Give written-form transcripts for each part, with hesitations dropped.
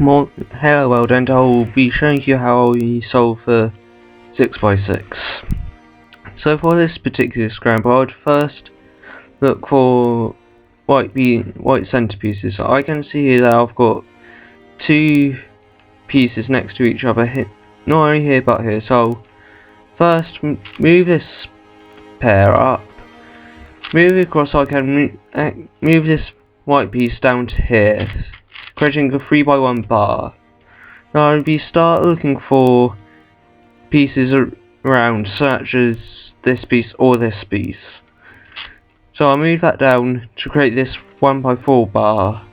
Hello world, and I'll be showing you how we solve the 6x6. So for this particular scramble, I'd first look for white centerpieces. So I can see that I've got two pieces next to each other, not only here but here. So first move this pair up, move it across so I can move this white piece down to here, creating a 3x1 bar. Now I'll start looking for pieces around, such as this piece or this piece. So I'll move that down to create this 1x4 bar.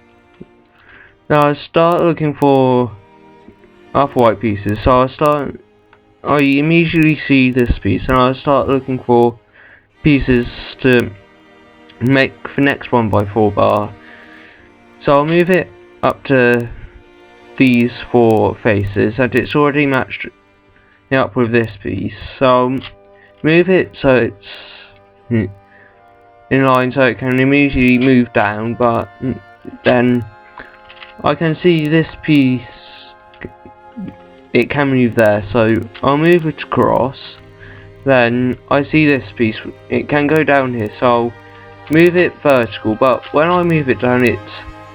Now I'll start looking for other white pieces. So I immediately see this piece, and I'll start looking for pieces to make the next 1x4 bar. So I'll move it up to these four faces, and it's already matched up with this piece. So I'll move it so it's in line so it can immediately move down, but then I can see this piece, it can move there, so I'll move it across. Then I see this piece, it can go down here, so I'll move it vertical, but when I move it down it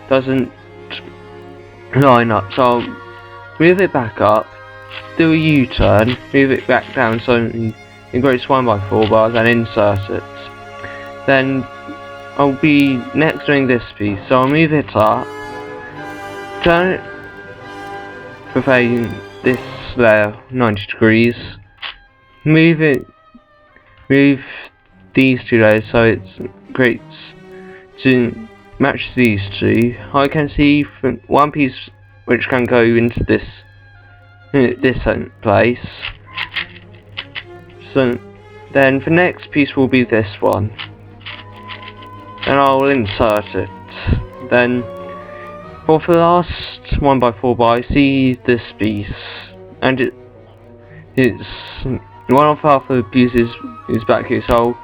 doesn't line up, so I'll move it back up, do a U-turn, move it back down so it creates 1x4 bars, and insert it. Then I'll be next doing this piece, so I'll move it up, turn it for this layer 90 degrees, move these two layers so it creates to match these two. I can see one piece which can go into this place. So then the next piece will be this one, and I'll insert it. Then for the last 1x4 bar, I see this piece, and it's one of the other pieces is back here, so I'll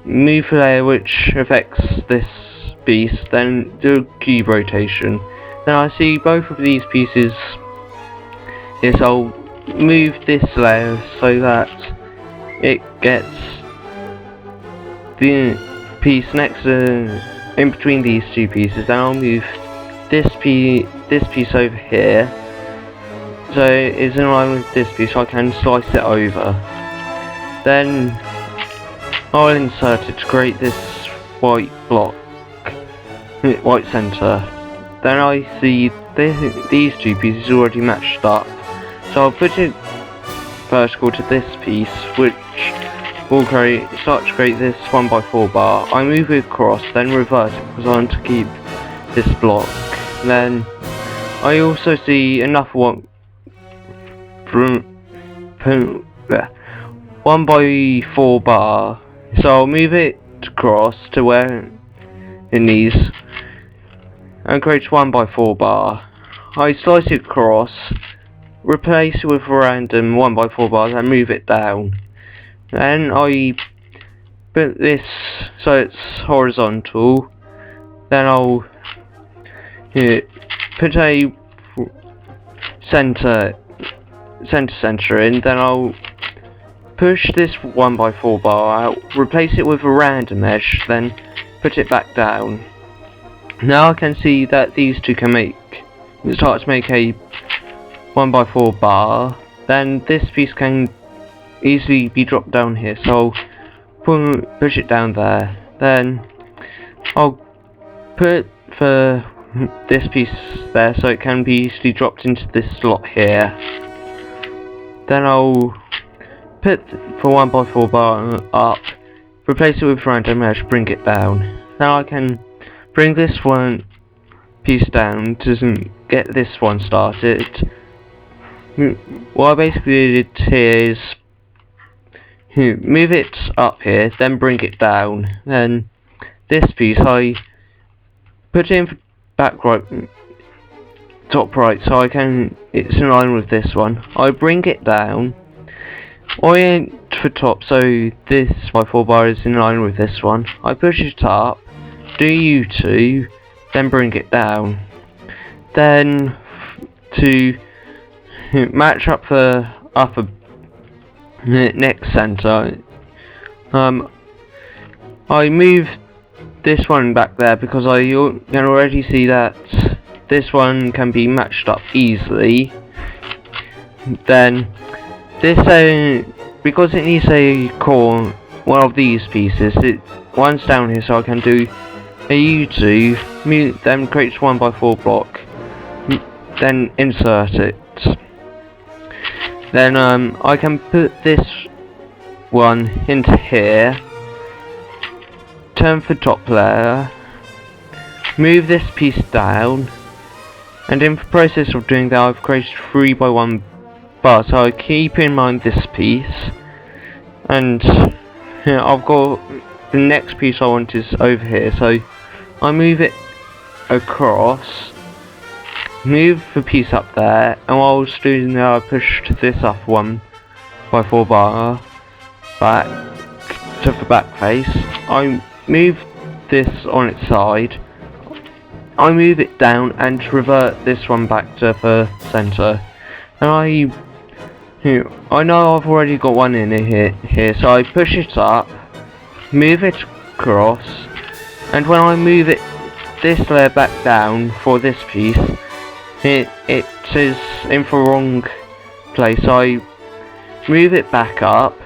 move the layer which affects this piece, then do a cube rotation. Then I see both of these pieces here, so I'll move this layer so that it gets the piece next to in between these two pieces. Then I'll move this piece over here so it's in line with this piece, so I can slice it over. Then I'll insert it to create this white block, white center. Then I see these two pieces already matched up, so I'll put it vertical to this piece, which will start to create this 1x4 bar. I move it across, then reverse it because I want to keep this block. Then I also see another 1x4 bar, so I'll move it across to where it needs and create 1x4 bar. I slice it across, replace it with a random 1x4 bars, and move it down. Then I put this so it's horizontal. Then I'll put a center in. Then I'll push this 1x4 bar out, replace it with a random edge, then put it back down. Now I can see that these two can start to make a 1x4 bar. Then this piece can easily be dropped down here, so I'll push it down there. Then I'll put this piece there so it can be easily dropped into this slot here. Then I'll put the 1x4 bar up, replace it with random edge, bring it down. Now I can bring this one piece down to get this one started. What I basically did here is move it up here, then bring it down. Then this piece I put it in back right, top right, so it's in line with this one. I bring it down, orient for top so this 1x4 bar is in line with this one. I push it up, do U2, then bring it down. then to match up the upper next center, I move this one back there because I can already see that this one can be matched up easily. Then this because it needs a core, one of these pieces, one's down here, so I can do a U2, then creates 1x4 block, then insert it. Then I can put this one into here, turn for top layer, move this piece down, and in the process of doing that I've created 3x1 bar, so I keep in mind this piece, and I've got the next piece I want is over here, so I move it across, move the piece up there, and while I was doing that I pushed this up 1x4 bar back to the back face. I move this on its side, I move it down and revert this one back to the center, and I know I've already got one in here, so I push it up, move it across, and when I move this layer back down for this piece, it is in the wrong place. I move it back up,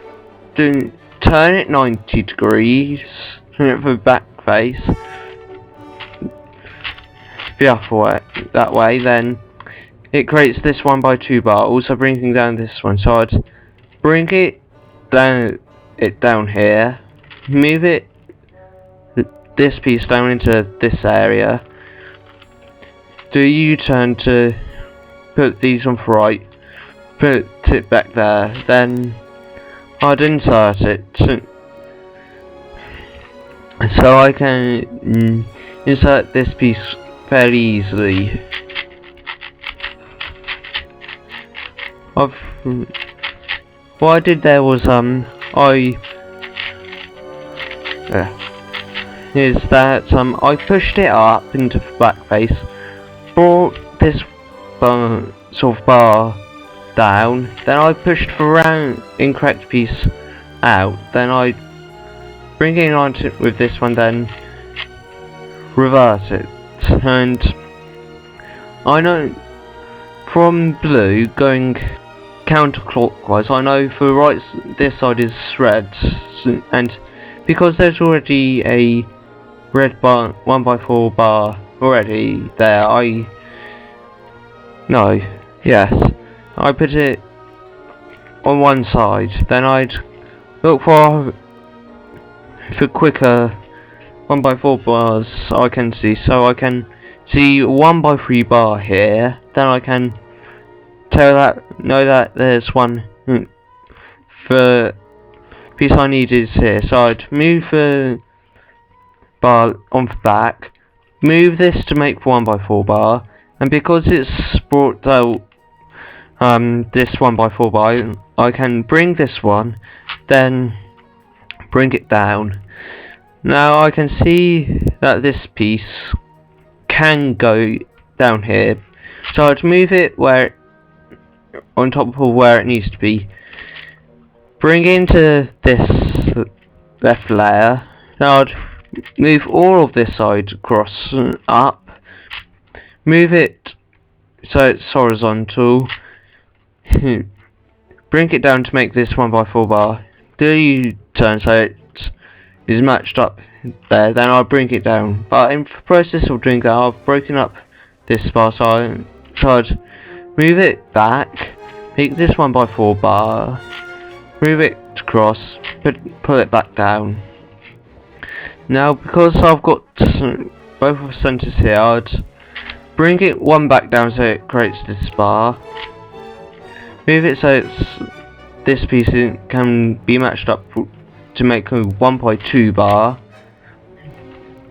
turn it 90 degrees, turn it for the back face, the other way, that way, then it creates this 1x2 bar, also bringing down this one, so I'd bring it down here, move this piece down into this area, do a U-turn to put these on the right, put it back there, then I'd insert it, so I can insert this piece fairly easily. What I did there was I pushed it up into the back face, brought this sort of bar down, then I pushed the round incorrect piece out, then I bring it on with this one, then reverse it, and I know from blue going counterclockwise, I know for this side is red, and because there's already a red bar 1x4 bar already there, I put it on one side, then I'd look for quicker 1x4 bars I can see, so I can see 1x3 bar here, then I can know that there's one, the piece I need is here, so I'd move the bar on the back, move this to make 1x4 bar, and because it's brought out this 1x4 bar, I can bring this one, then bring it down. Now I can see that this piece can go down here, so I'd move it on top of where it needs to be, bring into this left layer, now I'd move all of this side across up, move it so it's horizontal, bring it down to make this 1x4 bar, do a U-turn so it is matched up there, then I'll bring it down, but in the process of doing that I've broken up this bar, so I'd move it back, make this 1x4 bar, move it across, pull it back down. Now because I've got both of the centers here, I'd bring it one back down so it creates this bar, move it so this piece can be matched up to make a 1x2 bar,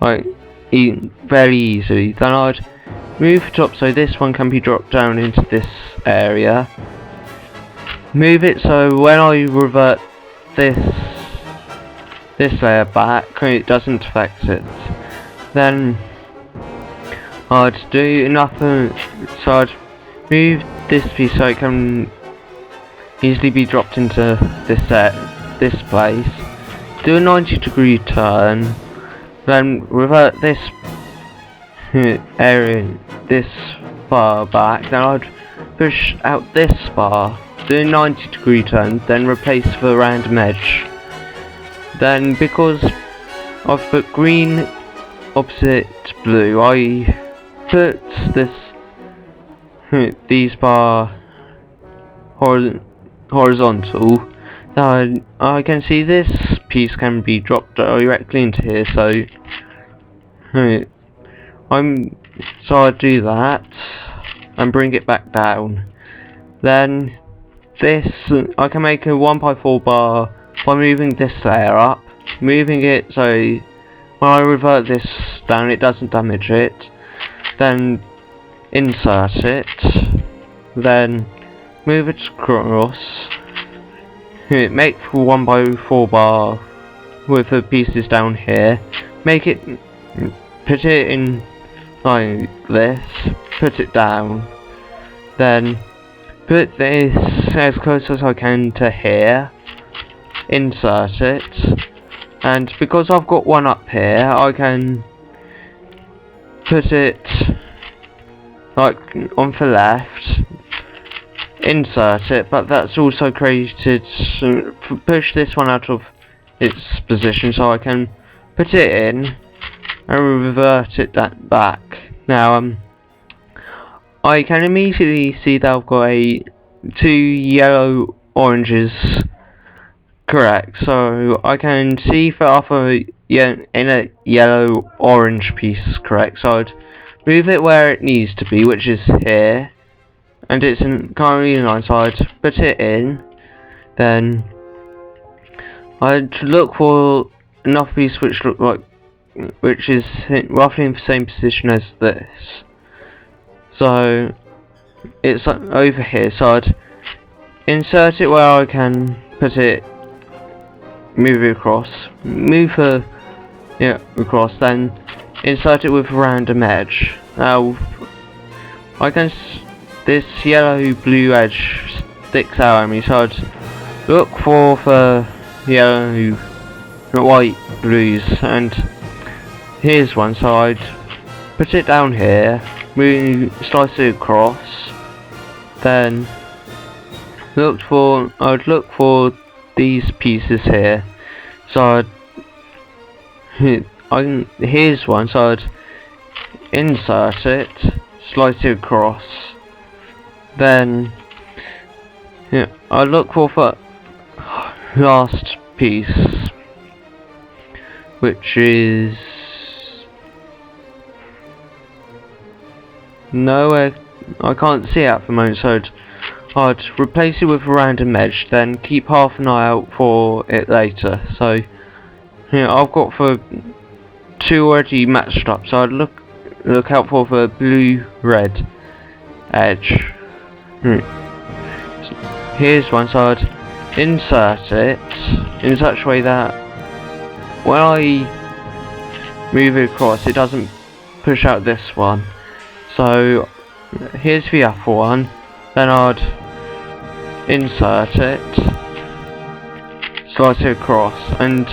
very easily. Then I'd move it up so this one can be dropped down into this area, move it so when I revert this layer back, it doesn't affect it. Then I'd do nothing, so I'd move this piece so it can easily be dropped into this place. Do a 90-degree turn, then revert this area this far back. Then I'd push out this bar, do a 90-degree turn, then replace the random edge. Then because I've put green opposite blue, I put these bar horizontal. Now I can see this piece can be dropped directly into here, so I do that and bring it back down. Then this I can make a 1x4 bar by moving this layer up, moving it so when I revert this down it doesn't damage it. Then insert it, then move it across, make 1x4 bar with the pieces down here, put it in like this, put it down, then put this as close as I can to here, insert it, and because I've got one up here I can put it like on the left, insert it, but that's also created, push this one out of its position so I can put it in and revert it back. Now I can immediately see that I've got two yellow oranges correct, so I can see the other in a yellow orange piece correct, so I'd move it where it needs to be, which is here, and it's currently in line, so I'd put it in, then I'd look for another piece which is roughly in the same position as this, so it's over here, so I'd insert it where I can put it, move it across, across, then insert it with a random edge. Now this yellow blue edge sticks out at me, so I'd look for the yellow, white, blues, and here's one, so I'd put it down here, slice it across, then I'd look for these pieces here, so here's one, so I'd insert it, slice it across, then I'd look for the last piece, which is nowhere, I can't see it at the moment, so I'd replace it with a random edge, then keep half an eye out for it later. So I've got the two already matched up, so I'd look out for the blue-red edge. Here's one, so I'd insert it in such a way that when I move it across it doesn't push out this one. So here's the other one, then I'd insert it, slice it across, and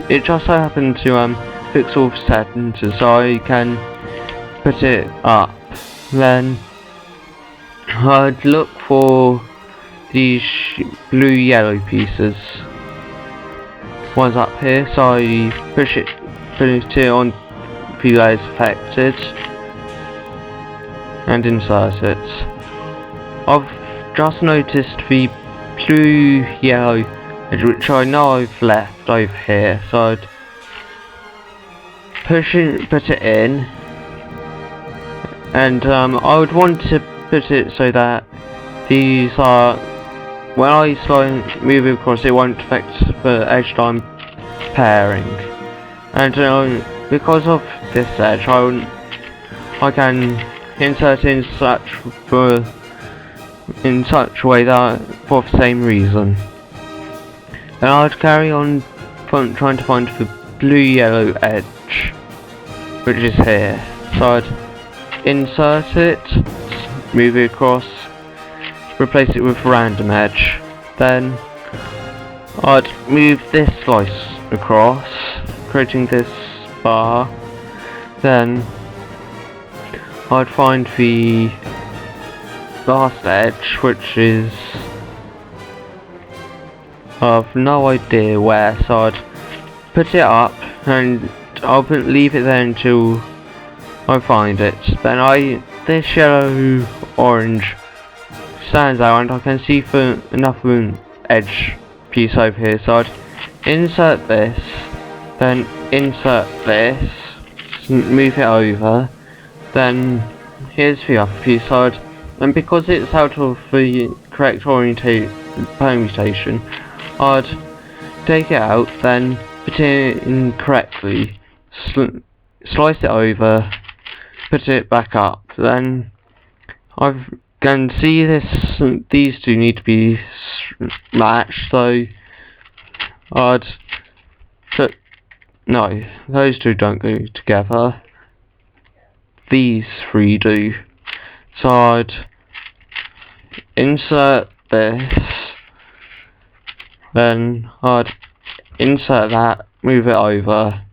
it just so happened to fix all the centers, so I can put it up. Then I'd look for these blue-yellow pieces. One's up here, so I put it on the layers affected and insert it. I've just noticed the blue-yellow edge, which I know I've left over here, so I'd put it in, and I would want to put it so that these are, when I move it across, it won't affect the edge that I'm pairing, and because of this edge I can insert in such a way that for the same reason. And I'd carry on trying to find the blue-yellow edge, which is here. So I'd insert it, move it across, replace it with random edge. Then I'd move this slice across, creating this bar. Then I'd find the last edge, which is I've no idea where, so I'd put it up and I'll leave it there until I find it. Then this yellow orange stands out and I can see for another edge piece over here, so I'd insert this, then insert this, move it over, then here's the other piece, and because it's out of the correct permutation, I'd take it out, then put it in correctly, slice it over, put it back up. Then I can see these two need to be matched, so I'd put, no, those two don't go together, these three do, so I'd insert this, then I'd insert that, move it over,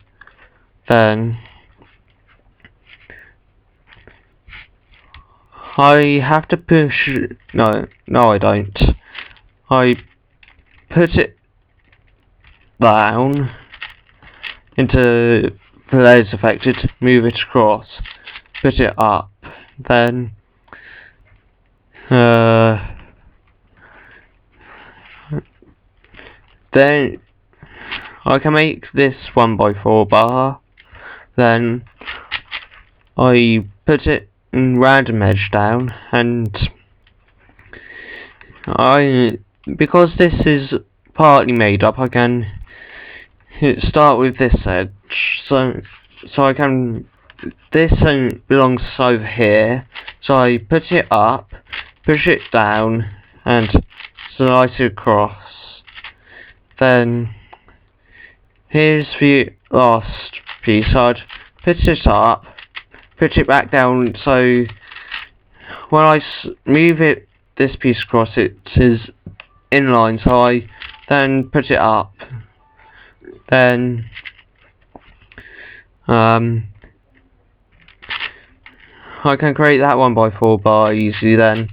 then I have to push, no I don't, I put it down into the layers affected, move it across, put it up, then then I can make this 1x4 bar, then I put it in random edge down, and because this is partly made up, I can start with this edge, so I can, this belongs over here, so I put it up, push it down, and slice it across. Then here's the last piece. I'd put it up, put it back down, so when I move this piece across, it is in line, so I then put it up, then I can create that 1x4 bar easily then.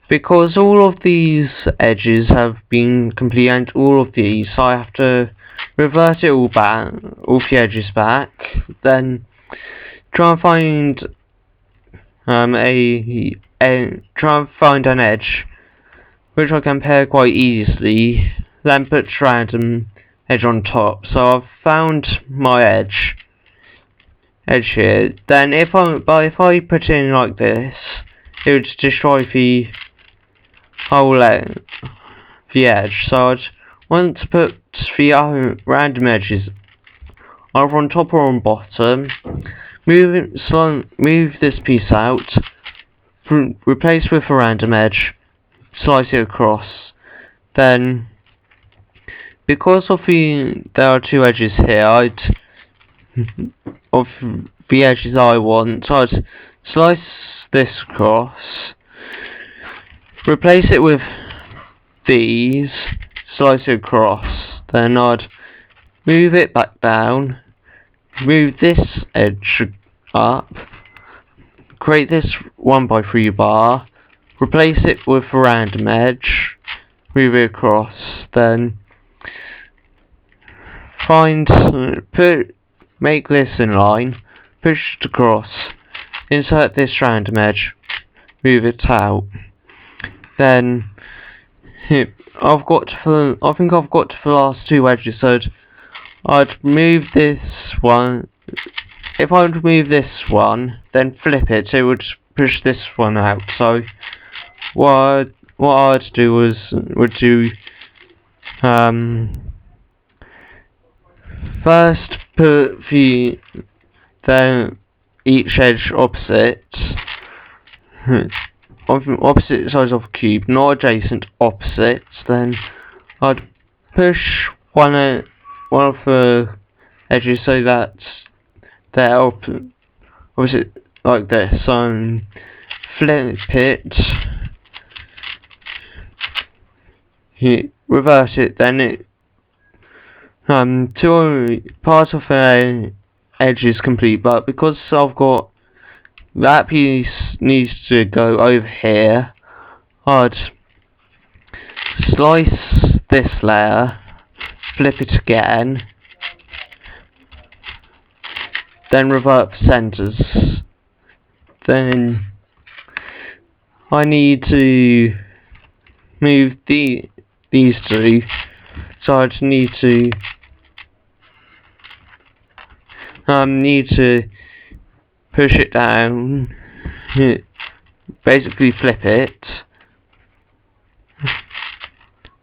Because all of these edges have been complete and all of these, so I have to revert it all back, all the edges back, then try and find try and find an edge which I can pair quite easily, then put random edge on top. So I've found my edge here. Then if I put it in like this, it would destroy the whole the edge. So I'd want to put the random edges either on top or on bottom. Move this piece out, replace with a random edge, slice it across. Then, because of there are two edges here, of the edges I want, so I'd slice this across, replace it with these, slice it across. Then I'd move it back down, move this edge up, create this 1x3 bar, replace it with a random edge, move it across, then make this in line, push it across, insert this random edge, move it out. Then I think I've got to the last two edges, so I'd move this one. If I would move this one, then flip it, it would push this one out. So what I'd do would do first put then each edge opposite sides of a cube, not adjacent, opposites. Then I'd push one of the edges so that they're opposite like this. Flip it, reverse it, then it part of the edge is complete, but because I've got that piece needs to go over here, I'd slice this layer, flip it again, then revert the centers. Then I need to move these two, so I'd need to push it down, basically flip it.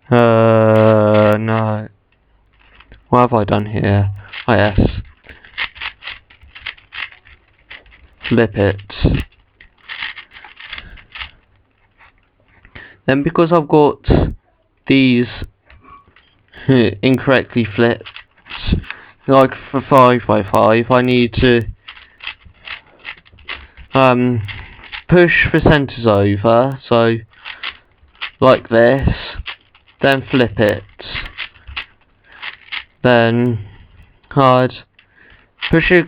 No. What have I done here? Oh yes. Flip it. Then because I've got these incorrectly flipped, like for 5x5, I need to push the centers over, so like this, then flip it, then I'd push it,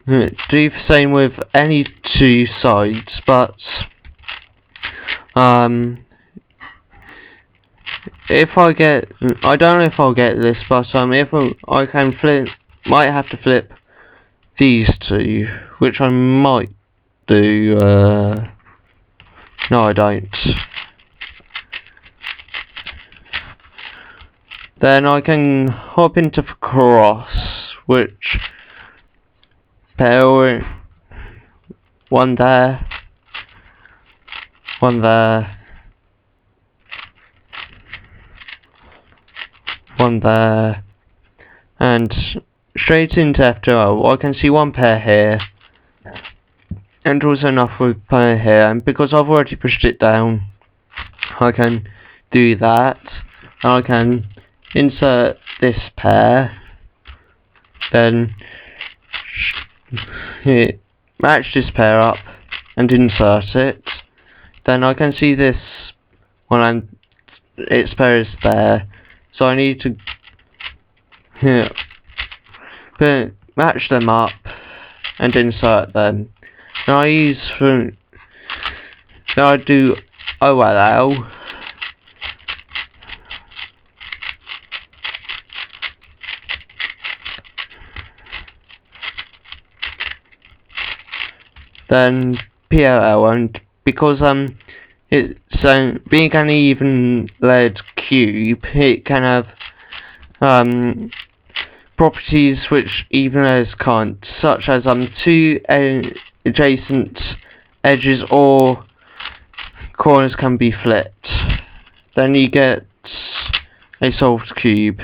do the same with any two sides, but if I don't know if I'll get this, but if I can flip, might have to flip these two, which I might do. No, I don't. Then I can hop into the cross, which pair one there, one there, one there, and straight into F2O. I can see one pair here, and also another pair here, and because I've already pushed it down, I can do that, and I can insert this pair, then match this pair up and insert it, then I can see this one and its pair is there, so I need to match them up and insert them. Now I do OLL, then PLL, and because it's being an even layered cube, it can have properties which even layers can't, such as two adjacent edges or corners can be flipped. Then you get a solved cube.